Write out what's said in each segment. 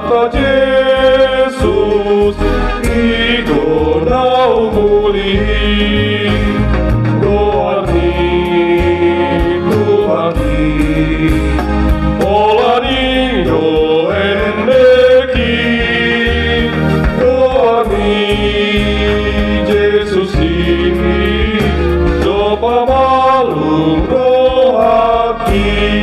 kata Yesus itu naumuli doani Tuhani olani do endeki doani Yesus ini do pamalung rohaki.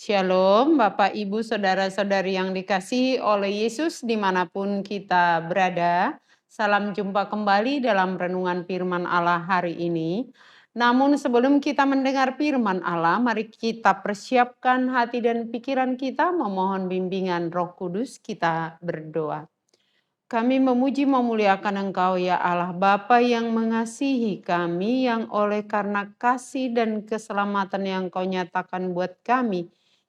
Shalom Bapak Ibu Saudara-saudari yang dikasihi oleh Yesus dimanapun kita berada. Salam jumpa kembali dalam renungan firman Allah hari ini. Namun sebelum kita mendengar firman Allah, mari kita persiapkan hati dan pikiran kita memohon bimbingan Roh Kudus. Kita berdoa. Kami memuji memuliakan Engkau ya Allah Bapa yang mengasihi kami, yang oleh karena kasih dan keselamatan yang Kau nyatakan buat kami,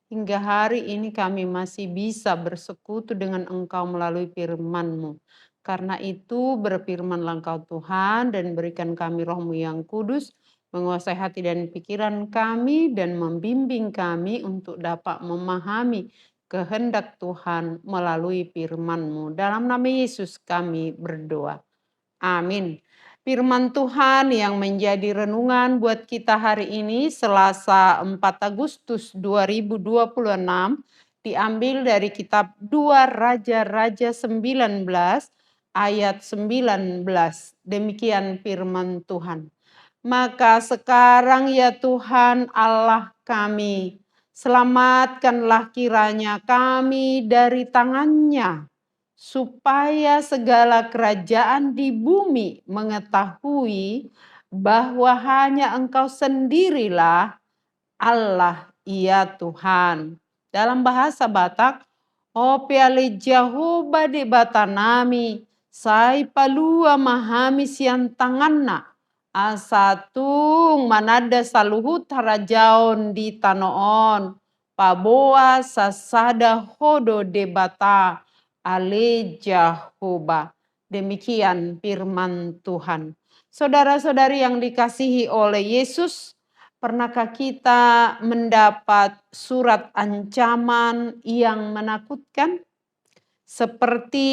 hingga hari ini kami masih bisa bersekutu dengan Engkau melalui firman-Mu. Karena itu berfirmanlah Engkau Tuhan dan berikan kami Roh-Mu yang kudus, menguasai hati dan pikiran kami dan membimbing kami untuk dapat memahami kehendak Tuhan melalui firman-Mu. Dalam nama Yesus kami berdoa. Amin. Firman Tuhan yang menjadi renungan buat kita hari ini Selasa 4 Agustus 2026 diambil dari kitab 2 Raja-Raja 19 ayat 19. Demikian firman Tuhan. Maka sekarang ya Tuhan Allah kami, selamatkanlah kiranya kami dari tangannya, supaya segala kerajaan di bumi mengetahui bahwa hanya Engkau sendirilah Allah, ya Tuhan. Dalam bahasa Batak, Opeale Jehovah de batanami, sai palua mahami sian tanganna, asatung manada saluhut harajaon di tanoon, paboa sasada hodo debata ale Jehovah. Demikian firman Tuhan. Saudara-saudari yang dikasihi oleh Yesus, pernahkah kita mendapat surat ancaman yang menakutkan? Seperti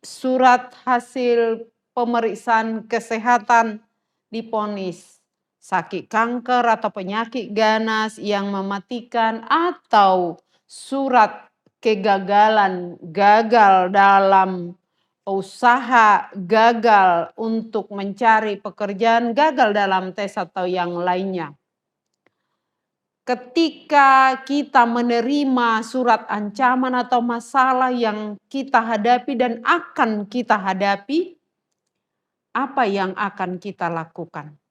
surat hasil pemeriksaan kesehatan divonis sakit kanker atau penyakit ganas yang mematikan, atau surat kegagalan, gagal dalam usaha, gagal untuk mencari pekerjaan, gagal dalam tes atau yang lainnya. Ketika kita menerima surat ancaman atau masalah yang kita hadapi dan akan kita hadapi, apa yang akan kita lakukan?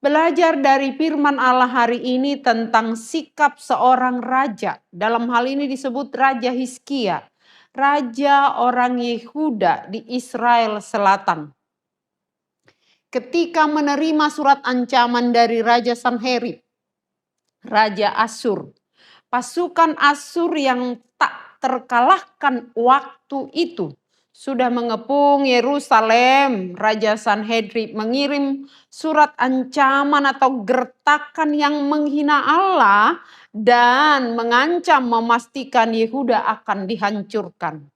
Belajar dari firman Allah hari ini tentang sikap seorang raja. Dalam hal ini disebut Raja Hizkia, raja orang Yehuda di Israel Selatan. Ketika menerima surat ancaman dari Raja Sanherib, Raja Asyur, pasukan Asyur yang tak terkalahkan waktu itu sudah mengepung Yerusalem. Raja Sanherib mengirim surat ancaman atau gertakan yang menghina Allah dan mengancam memastikan Yehuda akan dihancurkan.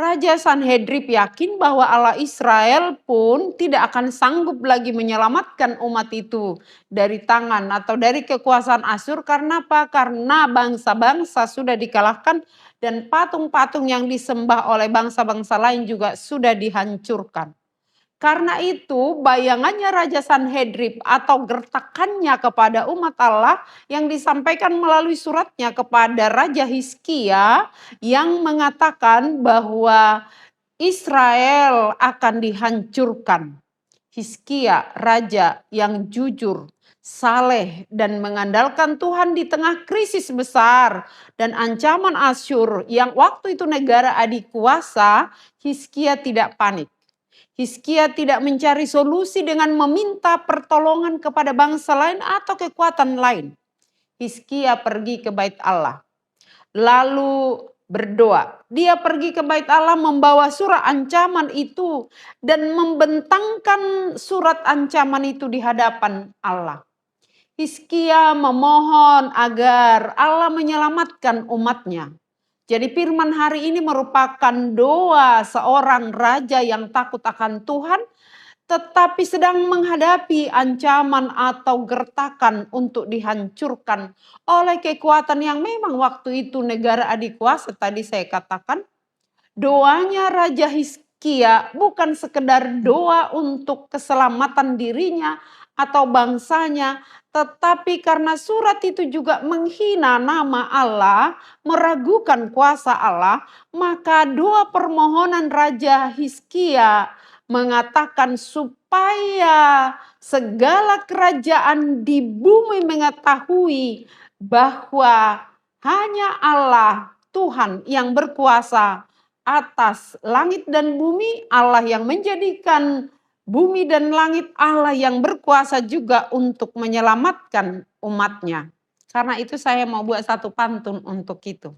Raja Sanherib yakin bahwa Allah Israel pun tidak akan sanggup lagi menyelamatkan umat itu dari tangan atau dari kekuasaan Asyur. Karena apa? Karena bangsa-bangsa sudah dikalahkan dan patung-patung yang disembah oleh bangsa-bangsa lain juga sudah dihancurkan. Karena itu bayangannya Raja Sanherib atau gertakannya kepada umat Allah yang disampaikan melalui suratnya kepada Raja Hizkia yang mengatakan bahwa Israel akan dihancurkan. Hizkia, raja yang jujur, saleh dan mengandalkan Tuhan di tengah krisis besar dan ancaman Asyur yang waktu itu negara adikuasa, Hizkia tidak panik. Hizkia tidak mencari solusi dengan meminta pertolongan kepada bangsa lain atau kekuatan lain. Hizkia pergi ke bait Allah. Lalu berdoa. Dia pergi ke bait Allah membawa surat ancaman itu dan membentangkan surat ancaman itu di hadapan Allah. Hizkia memohon agar Allah menyelamatkan umatnya. Jadi firman hari ini merupakan doa seorang raja yang takut akan Tuhan, tetapi sedang menghadapi ancaman atau gertakan untuk dihancurkan oleh kekuatan yang memang waktu itu negara adikuasa tadi saya katakan. Doanya Raja Hizkia bukan sekedar doa untuk keselamatan dirinya atau bangsanya, tetapi karena surat itu juga menghina nama Allah, meragukan kuasa Allah, maka doa permohonan Raja Hizkia mengatakan supaya segala kerajaan di bumi mengetahui bahwa hanya Allah Tuhan yang berkuasa atas langit dan bumi, Allah yang menjadikan bumi dan langit, Allah yang berkuasa juga untuk menyelamatkan umatnya. Karena itu saya mau buat satu pantun untuk itu.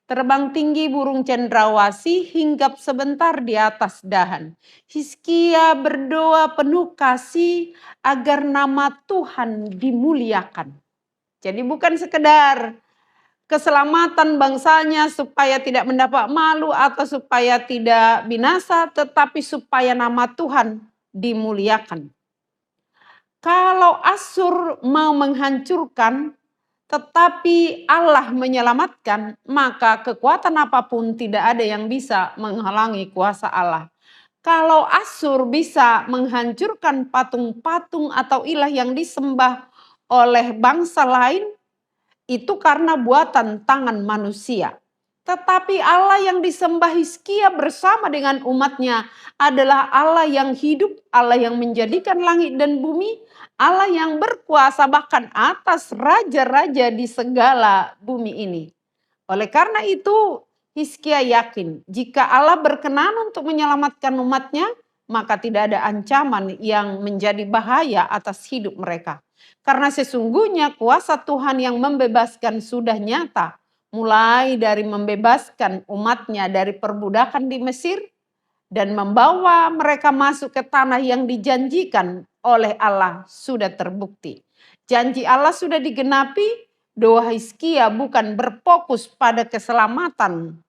Terbang tinggi burung cendrawasih, hinggap sebentar di atas dahan. Hizkia berdoa penuh kasih agar nama Tuhan dimuliakan. Jadi bukan sekedar keselamatan bangsanya supaya tidak mendapat malu atau supaya tidak binasa, tetapi supaya nama Tuhan dimuliakan. Kalau Asyur mau menghancurkan, tetapi Allah menyelamatkan, maka kekuatan apapun tidak ada yang bisa menghalangi kuasa Allah. Kalau Asyur bisa menghancurkan patung-patung atau ilah yang disembah oleh bangsa lain, itu karena buatan tangan manusia. Tetapi Allah yang disembah Hizkia bersama dengan umatnya adalah Allah yang hidup, Allah yang menjadikan langit dan bumi, Allah yang berkuasa bahkan atas raja-raja di segala bumi ini. Oleh karena itu, Hizkia yakin jika Allah berkenan untuk menyelamatkan umatnya, maka tidak ada ancaman yang menjadi bahaya atas hidup mereka. Karena sesungguhnya kuasa Tuhan yang membebaskan sudah nyata, mulai dari membebaskan umatnya dari perbudakan di Mesir dan membawa mereka masuk ke tanah yang dijanjikan oleh Allah sudah terbukti. Janji Allah sudah digenapi. Doa Hizkia bukan berfokus pada keselamatan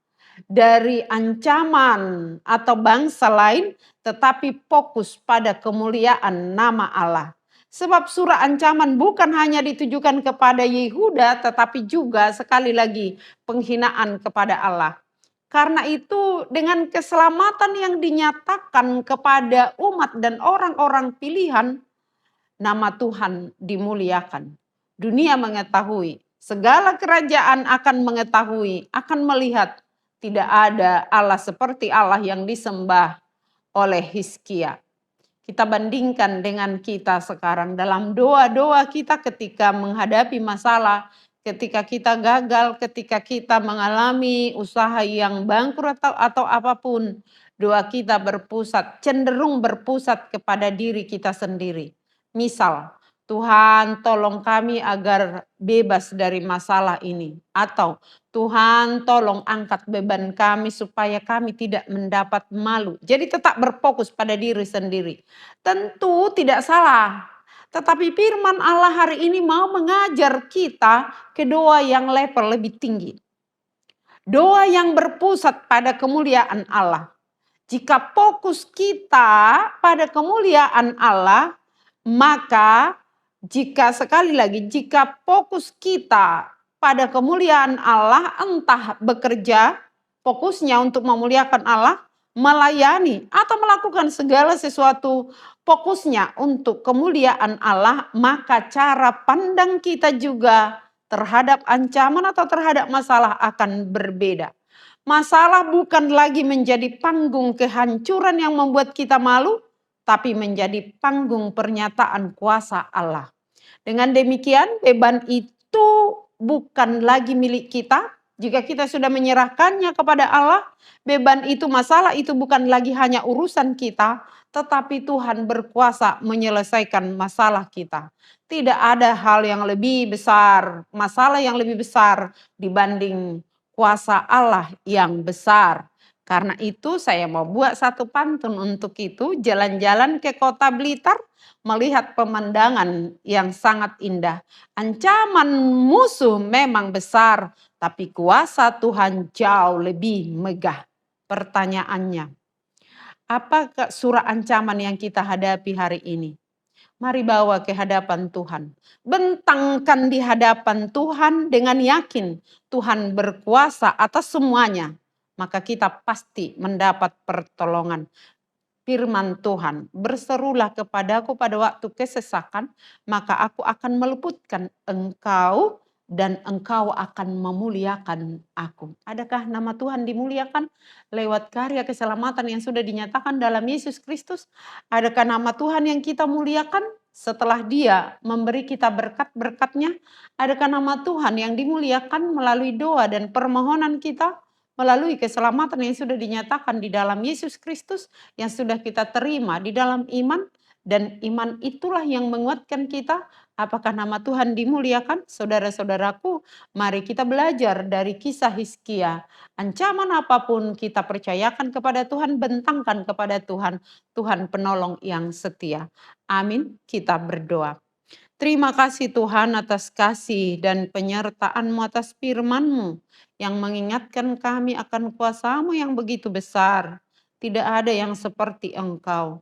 dari ancaman atau bangsa lain, tetapi fokus pada kemuliaan nama Allah. Sebab surah ancaman bukan hanya ditujukan kepada Yehuda, tetapi juga sekali lagi penghinaan kepada Allah. Karena itu dengan keselamatan yang dinyatakan kepada umat dan orang-orang pilihan, nama Tuhan dimuliakan. Dunia mengetahui, segala kerajaan akan mengetahui, akan melihat tidak ada Allah seperti Allah yang disembah oleh Hizkia. Kita bandingkan dengan kita sekarang dalam doa-doa kita ketika menghadapi masalah, ketika kita gagal, ketika kita mengalami usaha yang bangkrut atau apapun, doa kita cenderung berpusat kepada diri kita sendiri. Misal, Tuhan tolong kami agar bebas dari masalah ini. Atau Tuhan tolong angkat beban kami supaya kami tidak mendapat malu. Jadi tetap berfokus pada diri sendiri. Tentu tidak salah. Tetapi firman Allah hari ini mau mengajar kita ke doa yang level lebih tinggi. Doa yang berpusat pada kemuliaan Allah. Jika fokus kita pada kemuliaan Allah, maka jika fokus kita pada kemuliaan Allah, entah bekerja, fokusnya untuk memuliakan Allah, melayani, atau melakukan segala sesuatu, fokusnya untuk kemuliaan Allah, maka cara pandang kita juga terhadap ancaman atau terhadap masalah akan berbeda. Masalah bukan lagi menjadi panggung kehancuran yang membuat kita malu, tapi menjadi panggung pernyataan kuasa Allah. Dengan demikian, beban itu bukan lagi milik kita. Jika kita sudah menyerahkannya kepada Allah, beban itu, masalah itu bukan lagi hanya urusan kita, tetapi Tuhan berkuasa menyelesaikan masalah kita. Tidak ada hal yang lebih besar, masalah yang lebih besar dibanding kuasa Allah yang besar. Karena itu saya mau buat satu pantun untuk itu, jalan-jalan ke kota Blitar, melihat pemandangan yang sangat indah. Ancaman musuh memang besar, tapi kuasa Tuhan jauh lebih megah. Pertanyaannya, apa surah ancaman yang kita hadapi hari ini? Mari bawa ke hadapan Tuhan. Bentangkan di hadapan Tuhan dengan yakin Tuhan berkuasa atas semuanya. Maka kita pasti mendapat pertolongan. Firman Tuhan, berserulah kepadaku pada waktu kesesakan, maka aku akan meluputkan engkau dan engkau akan memuliakan aku. Adakah nama Tuhan dimuliakan lewat karya keselamatan yang sudah dinyatakan dalam Yesus Kristus? Adakah nama Tuhan yang kita muliakan setelah Dia memberi kita berkat-berkatnya? Adakah nama Tuhan yang dimuliakan melalui doa dan permohonan kita? Melalui keselamatan yang sudah dinyatakan di dalam Yesus Kristus, yang sudah kita terima di dalam iman, dan iman itulah yang menguatkan kita. Apakah nama Tuhan dimuliakan? Saudara-saudaraku, mari kita belajar dari kisah Hizkia. Ancaman apapun kita percayakan kepada Tuhan, bentangkan kepada Tuhan. Tuhan penolong yang setia. Amin. Kita berdoa. Terima kasih Tuhan atas kasih dan penyertaan-Mu atas firman-Mu yang mengingatkan kami akan kuasa-Mu yang begitu besar. Tidak ada yang seperti Engkau.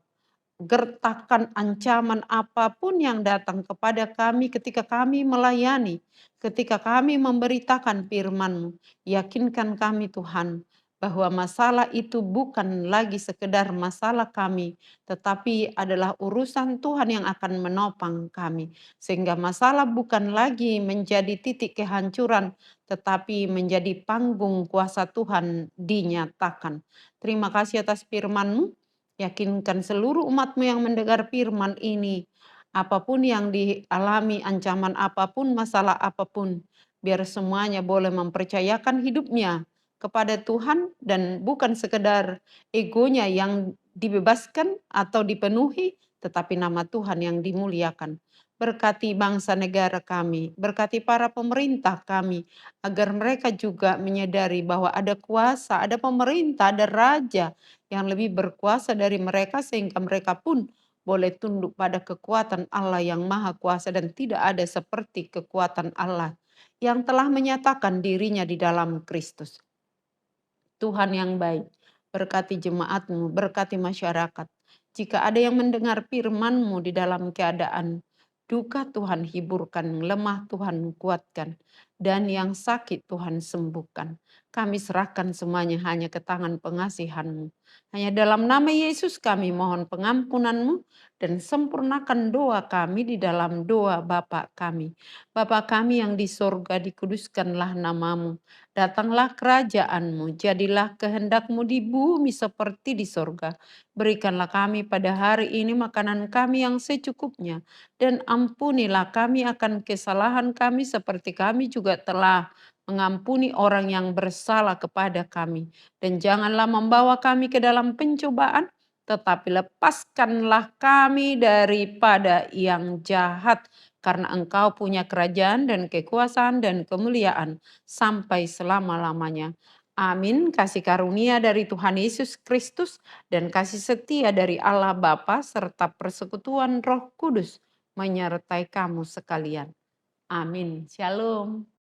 Gertakan ancaman apapun yang datang kepada kami ketika kami melayani, ketika kami memberitakan firman-Mu. Yakinkan kami Tuhan, bahwa masalah itu bukan lagi sekedar masalah kami, tetapi adalah urusan Tuhan yang akan menopang kami. Sehingga masalah bukan lagi menjadi titik kehancuran, tetapi menjadi panggung kuasa Tuhan dinyatakan. Terima kasih atas firman-Mu. Yakinkan seluruh umat-Mu yang mendengar firman ini, apapun yang dialami, ancaman apapun, masalah apapun, biar semuanya boleh mempercayakan hidupnya kepada Tuhan dan bukan sekedar egonya yang dibebaskan atau dipenuhi, tetapi nama Tuhan yang dimuliakan. Berkati bangsa negara kami, berkati para pemerintah kami, agar mereka juga menyadari bahwa ada kuasa, ada pemerintah, ada raja yang lebih berkuasa dari mereka, sehingga mereka pun boleh tunduk pada kekuatan Allah yang maha kuasa, dan tidak ada seperti kekuatan Allah yang telah menyatakan dirinya di dalam Kristus. Tuhan yang baik, berkati jemaat-Mu, berkati masyarakat. Jika ada yang mendengar firman-Mu di dalam keadaan duka, Tuhan hiburkan, lemah Tuhan kuatkan, dan yang sakit Tuhan sembuhkan. Kami serahkan semuanya hanya ke tangan pengasihan-Mu. Hanya dalam nama Yesus kami mohon pengampunan-Mu, dan sempurnakan doa kami di dalam doa Bapa kami. Bapa kami yang di sorga, dikuduskanlah nama-Mu. Datanglah kerajaan-Mu, jadilah kehendak-Mu di bumi seperti di sorga. Berikanlah kami pada hari ini makanan kami yang secukupnya, dan ampunilah kami akan kesalahan kami seperti kami juga telah mengampuni orang yang bersalah kepada kami. Dan janganlah membawa kami ke dalam pencobaan, tetapi lepaskanlah kami daripada yang jahat, karena Engkau punya kerajaan dan kekuasaan dan kemuliaan sampai selama-lamanya. Amin. Kasih karunia dari Tuhan Yesus Kristus dan kasih setia dari Allah Bapa serta persekutuan Roh Kudus menyertai kamu sekalian. Amin. Shalom.